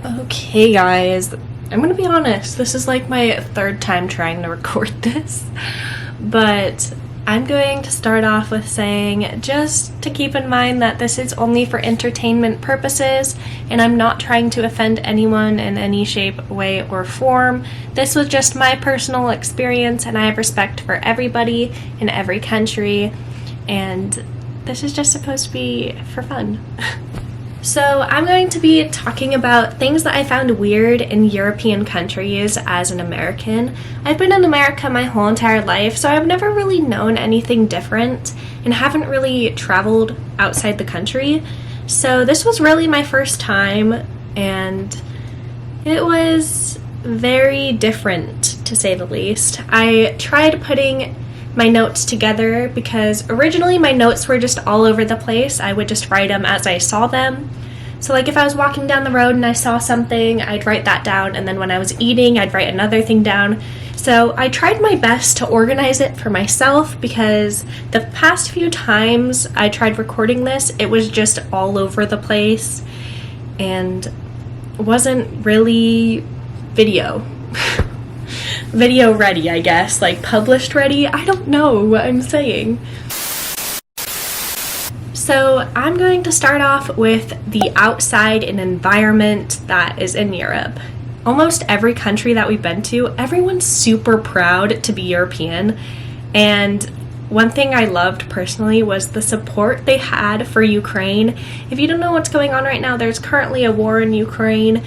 Okay guys, I'm gonna be honest, this is like my third time trying to record this, but I'm going to start off with saying just to keep in mind that this is only for entertainment purposes and I'm not trying to offend anyone in any shape, way, or form. This was just my personal experience and I have respect for everybody in every country, and this is just supposed to be for fun. So I'm going to be talking about things that I found weird in European countries as an American. I've been in America my whole entire life, so I've never really known anything different and haven't really traveled outside the country. So this was really my first time, and it was very different, to say the least. I tried putting my notes together because originally my notes were just all over the place. I would just write them as I saw them. So like if I was walking down the road and I saw something, I'd write that down, and then when I was eating, I'd write another thing down. So I tried my best to organize it for myself because the past few times I tried recording this, it was just all over the place and wasn't really video ready, I guess, like published ready. I don't know what I'm saying. So I'm going to start off with the outside and environment that is in Europe. Almost every country that we've been to, everyone's super proud to be European, and one thing I loved personally was the support they had for Ukraine. If you don't know what's going on right now, there's currently a war in Ukraine,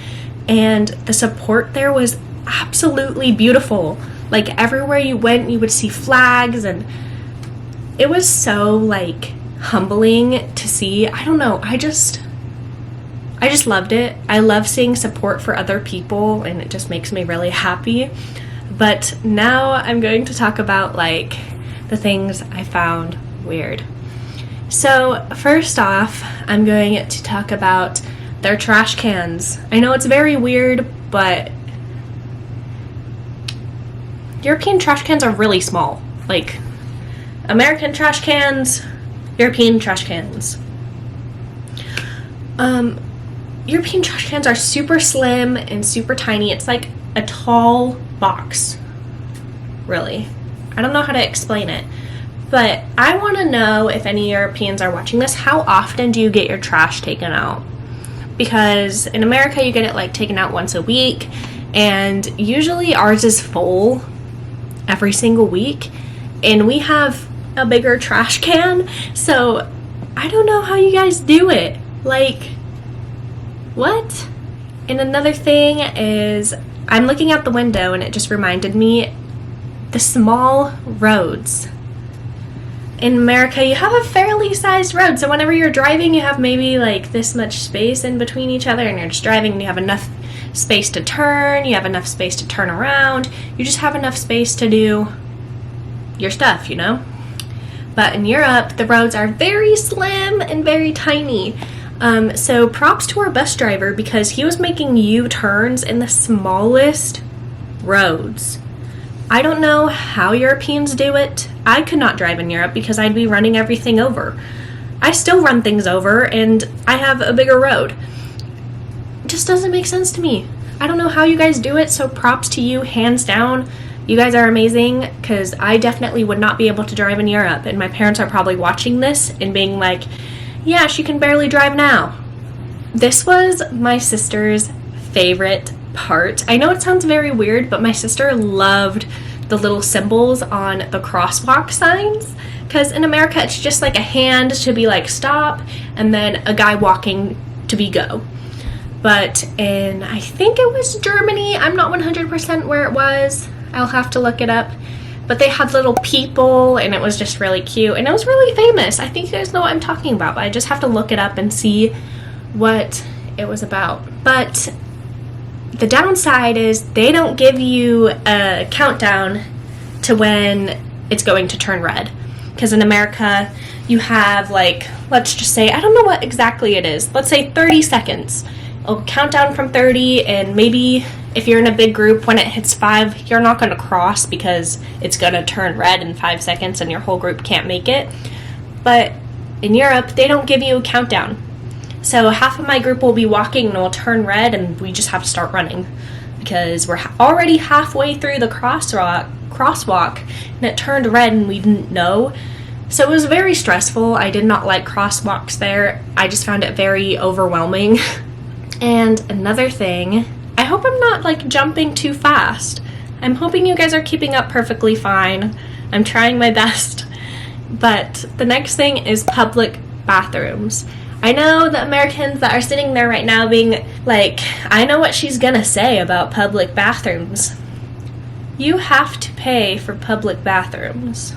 and the support there was absolutely beautiful. Like everywhere you went, you would see flags, and it was so like humbling to see. I don't know, I just loved it. I love seeing support for other people, and it just makes me really happy. But now I'm going to talk about like the things I found weird. So first off, I'm going to talk about their trash cans. I know it's very weird, but European trash cans are really small. Like American trash cans, European trash cans. European trash cans are super slim and super tiny. It's like a tall box, really. I don't know how to explain it, but I want to know if any Europeans are watching this, how often do you get your trash taken out? Because in America you get it like taken out once a week, and usually ours is full every single week, and we have a bigger trash can, so I don't know how you guys do it. Like, what? And another thing is, I'm looking out the window and it just reminded me, the small roads. In America, you have a fairly sized road, so whenever you're driving, you have maybe like this much space in between each other, and you're just driving and you have enough space to turn, you have enough space to turn around, you just have enough space to do your stuff, you know? But in Europe, the roads are very slim and very tiny. So props to our bus driver because he was making U-turns in the smallest roads. I don't know how Europeans do it. I could not drive in Europe because I'd be running everything over. I still run things over and I have a bigger road. It just doesn't make sense to me. I don't know how you guys do it, so props to you, hands down. You guys are amazing, because I definitely would not be able to drive in Europe, and my parents are probably watching this and being like, yeah, she can barely drive now. This was my sister's favorite part. I know it sounds very weird, but my sister loved the little symbols on the crosswalk signs, because in America it's just like a hand to be like stop, and then a guy walking to be go. But in, I think it was Germany, I'm not 100% where it was, I'll have to look it up, but they had little people and it was just really cute, and it was really famous. I think you guys know what I'm talking about, but I just have to look it up and see what it was about. But the downside is they don't give you a countdown to when it's going to turn red, because in America you have like, let's just say, I don't know what exactly it is, let's say 30 seconds. It'll count down from 30, and maybe if you're in a big group, when it hits 5, you're not going to cross because it's going to turn red in 5 seconds and your whole group can't make it. But in Europe, they don't give you a countdown. So half of my group will be walking and it'll turn red and we just have to start running because we're already halfway through the crosswalk and it turned red and we didn't know. So it was very stressful. I did not like crosswalks there. I just found it very overwhelming. And another thing, I hope I'm not like jumping too fast. I'm hoping you guys are keeping up perfectly fine. I'm trying my best. But the next thing is public bathrooms. I know the Americans that are sitting there right now being like, I know what she's gonna say about public bathrooms. You have to pay for public bathrooms.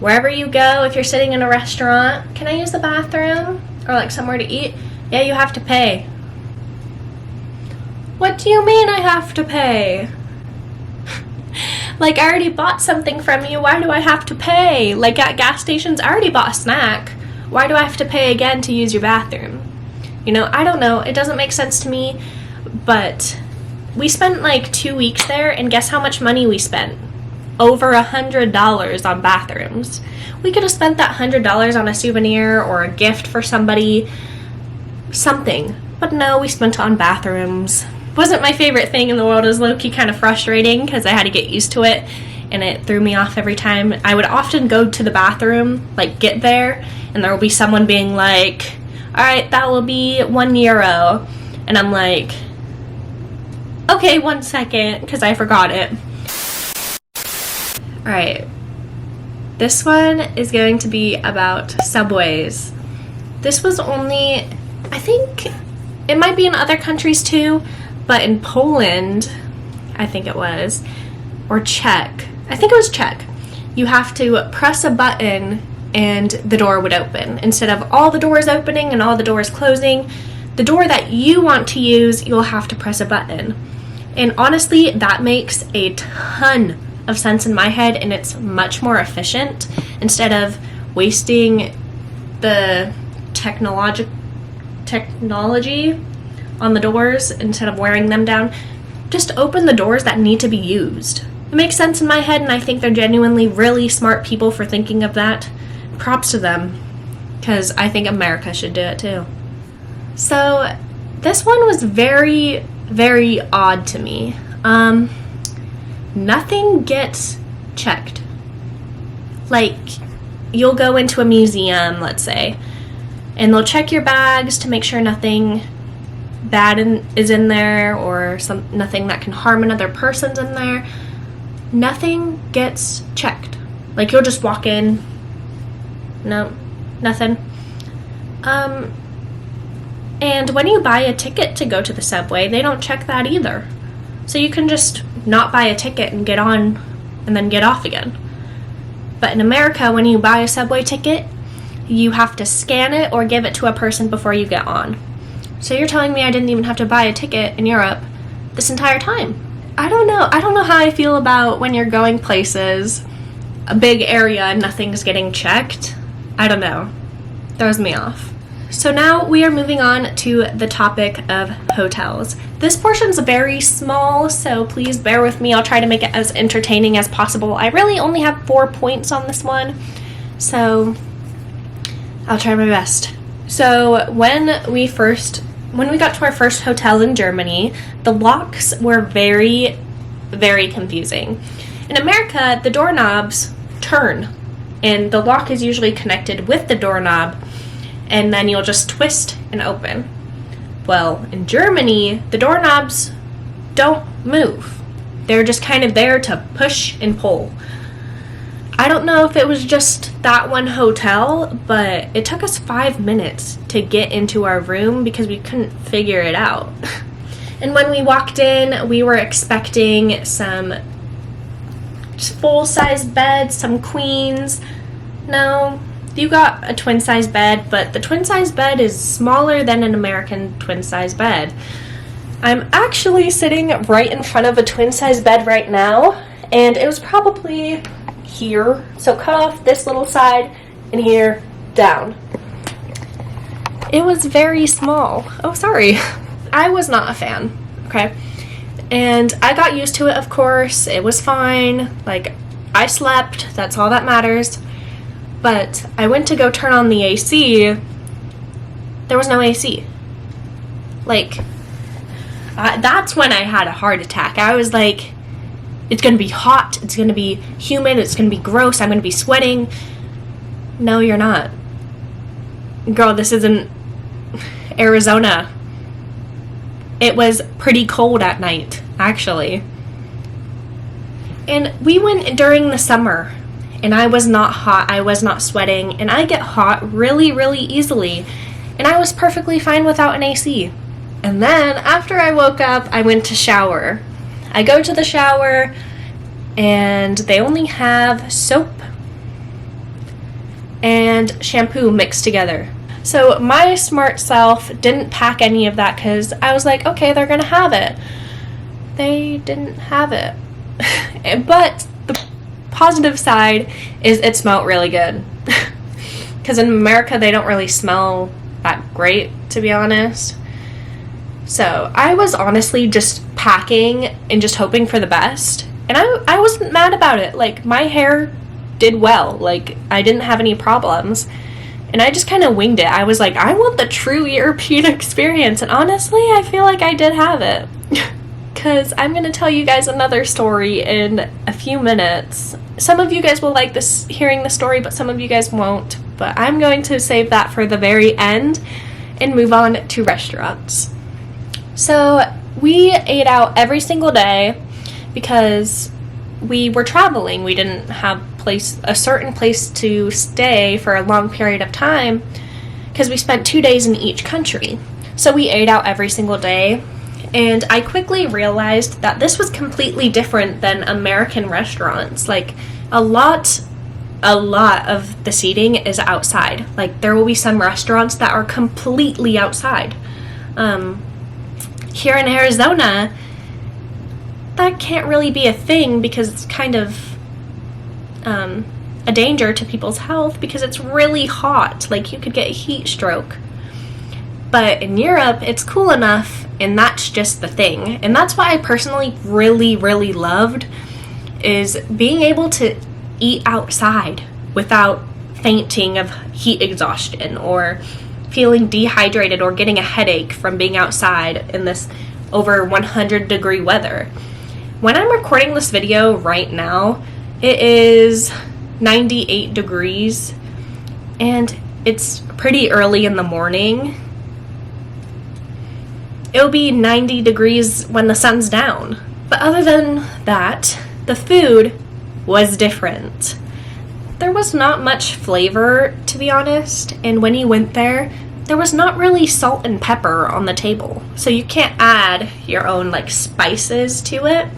Wherever you go, if you're sitting in a restaurant, can I use the bathroom? Or like somewhere to eat? Yeah, you have to pay. What do you mean I have to pay? Like, I already bought something from you, why do I have to pay? Like at gas stations, I already bought a snack. Why do I have to pay again to use your bathroom? You know, I don't know. It doesn't make sense to me. But we spent like 2 weeks there, and guess how much money we spent? Over $100 on bathrooms. We could have spent that $100 on a souvenir or a gift for somebody. Something. But no, we spent it on bathrooms. Wasn't my favorite thing in the world. It was low-key kind of frustrating because I had to get used to it. And it threw me off every time. I would often go to the bathroom, like get there, and there will be someone being like, alright, that will be €1. And I'm like, okay, 1 second, because I forgot it. Alright, this one is going to be about subways. This was only, I think, it might be in other countries too, but in Poland, I think it was, or Czech, I think it was Czech, you have to press a button and the door would open. Instead of all the doors opening and all the doors closing, the door that you want to use, you'll have to press a button. And honestly, that makes a ton of sense in my head, and it's much more efficient. Instead of wasting the technology on the doors, instead of wearing them down, just open the doors that need to be used. It makes sense in my head, and I think they're genuinely really smart people for thinking of that. Props to them, because I think America should do it too. So this one was very, very odd to me. Nothing gets checked. Like, you'll go into a museum, let's say, and they'll check your bags to make sure nothing bad is in there, or nothing that can harm another person's in there. Nothing gets checked. Like, you'll just walk in, no, nothing. And when you buy a ticket to go to the subway, they don't check that either. So you can just not buy a ticket and get on and then get off again. But in America, when you buy a subway ticket, you have to scan it or give it to a person before you get on. So you're telling me I didn't even have to buy a ticket in Europe this entire time? I don't know. I don't know how I feel about when you're going places, a big area, and nothing's getting checked. I don't know. Throws me off. So now we are moving on to the topic of hotels. This portion's very small, so please bear with me. I'll try to make it as entertaining as possible. I really only have 4 points on this one, so I'll try my best. So when we got to our first hotel in Germany, the locks were very, very confusing. In America, the doorknobs turn, and the lock is usually connected with the doorknob, and then you'll just twist and open. Well, in Germany, the doorknobs don't move. They're just kind of there to push and pull. I don't know if it was just that one hotel, but it took us 5 minutes to get into our room because we couldn't figure it out. And when we walked in, we were expecting some full-size beds, some queens. No, you got a twin-size bed, but the twin-size bed is smaller than an American twin-size bed. I'm actually sitting right in front of a twin-size bed right now, and it was probably here. So cut off this little side and here down. It was very small. Oh, sorry. I was not a fan, okay? And I got used to it, of course. It was fine. Like, I slept. That's all that matters. But I went to go turn on the AC. There there was no AC. Like, that's when I had a heart attack. I was like, it's gonna be hot, it's gonna be humid, it's gonna be gross, I'm gonna be sweating. No, you're not. Girl, this isn't Arizona. It was pretty cold at night, actually. And we went during the summer, and I was not hot, I was not sweating, and I get hot really, really easily. And I was perfectly fine without an AC. And then, after I woke up, I went to shower. I go to the shower, and they only have soap and shampoo mixed together. So my smart self didn't pack any of that because I was like, okay, they're gonna have it. They didn't have it. But the positive side is it smelled really good. Because in America, they don't really smell that great, to be honest. So I was honestly just packing and just hoping for the best. And I wasn't mad about it. Like, my hair did well. Like, I didn't have any problems. And I just kind of winged it. I was like, I want the true European experience. And honestly, I feel like I did have it. Because I'm going to tell you guys another story in a few minutes. Some of you guys will like this, hearing the story, but some of you guys won't. But I'm going to save that for the very end and move on to restaurants. So we ate out every single day because we were traveling. We didn't have a certain place to stay for a long period of time because we spent 2 days in each country. So we ate out every single day. And I quickly realized that this was completely different than American restaurants. Like, a lot of the seating is outside. Like, there will be some restaurants that are completely outside. Here in Arizona, that can't really be a thing because it's kind of a danger to people's health because it's really hot. Like, you could get a heat stroke. But in Europe, it's cool enough, and that's just the thing. And that's what I personally really, really loved, is being able to eat outside without fainting of heat exhaustion or feeling dehydrated or getting a headache from being outside in this over 100-degree weather. When I'm recording this video right now, it is 98 degrees, and it's pretty early in the morning. It'll be 90 degrees when the sun's down. But other than that, the food was different. There was not much flavor, to be honest, and when you went there was not really salt and pepper on the table. So you can't add your own, like, spices to it.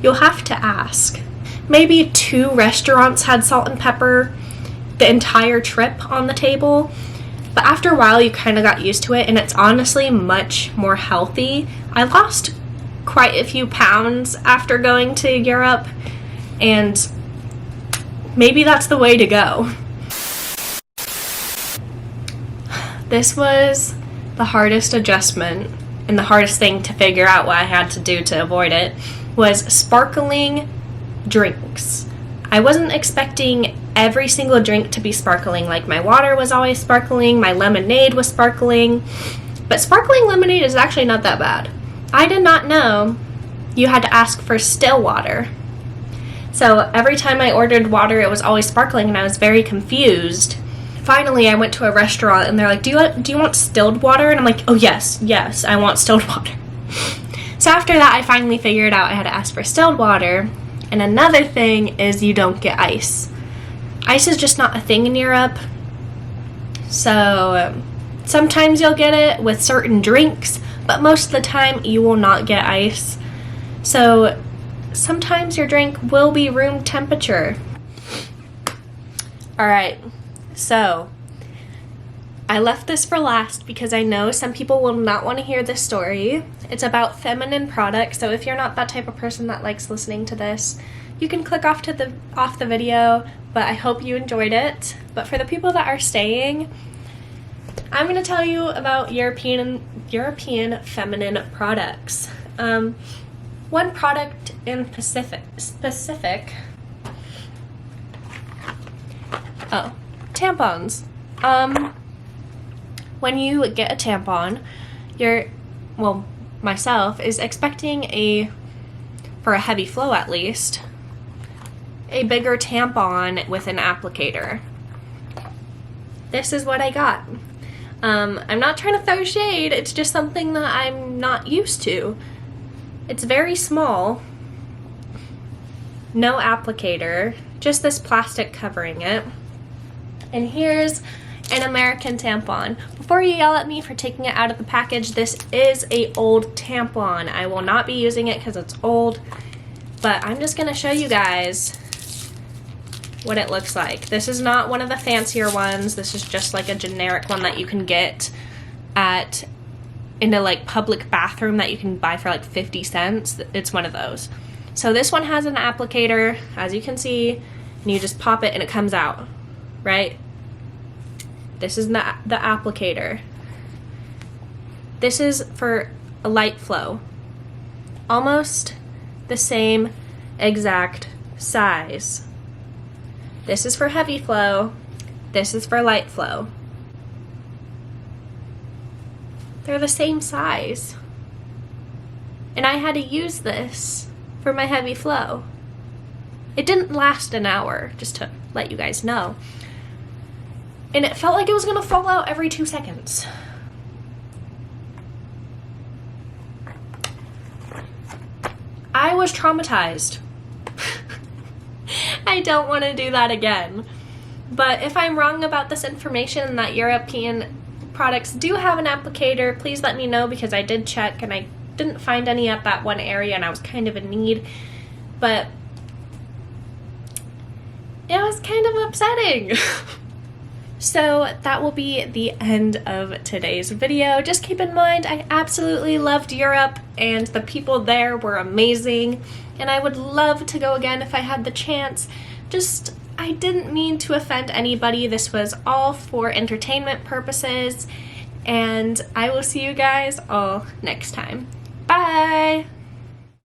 You'll have to ask. Maybe 2 restaurants had salt and pepper the entire trip on the table. But after a while, you kind of got used to it, and it's honestly much more healthy. I lost quite a few pounds after going to Europe, and maybe that's the way to go. This was the hardest adjustment, and the hardest thing to figure out what I had to do to avoid it was sparkling drinks. I wasn't expecting every single drink to be sparkling. Like, my water was always sparkling, my lemonade was sparkling, but sparkling lemonade is actually not that bad. I did not know you had to ask for still water. So every time I ordered water, it was always sparkling, and I was very confused. Finally, I went to a restaurant, and they're like, do you want stilled water? And I'm like, oh yes, I want stilled water. So after that, I finally figured out I had to ask for stilled water. And another thing is you don't get ice. Ice is just not a thing in Europe. So sometimes you'll get it with certain drinks, but most of the time you will not get ice. So sometimes your drink will be room temperature. Alright, so I left this for last because I know some people will not want to hear this story. It's about feminine products, so if you're not that type of person that likes listening to this, you can click off the video, but I hope you enjoyed it. But for the people that are staying, I'm going to tell you about European feminine products. One product in specific. Oh, tampons. when you get a tampon, well, myself is expecting for a heavy flow at least, a bigger tampon with an applicator. This is what I got. I'm not trying to throw shade, it's just something that I'm not used to. It's very small, no applicator, just this plastic covering it. And here's an American tampon. Before you yell at me for taking it out of the package, this is an old tampon. I will not be using it because it's old, but I'm just gonna show you guys what it looks like. This is not one of the fancier ones. This is just like a generic one that you can get in a like public bathroom that you can buy for like 50 cents. It's one of those. So this one has an applicator, as you can see, and you just pop it and it comes out, right? This is the applicator. This is for a light flow. Almost the same exact size. This is for heavy flow. This is for light flow. They're the same size. And I had to use this for my heavy flow. It didn't last an hour, just to let you guys know. And it felt like it was gonna fall out every 2 seconds. I was traumatized. I don't want to do that again. But if I'm wrong about this information and that European products do have an applicator, please let me know, because I did check and I didn't find any at that one area and I was kind of in need. But it was kind of upsetting. So that will be the end of today's video. Just keep in mind, I absolutely loved Europe and the people there were amazing, and I would love to go again if I had the chance. Just, I didn't mean to offend anybody. This was all for entertainment purposes, and I will see you guys all next time. Bye!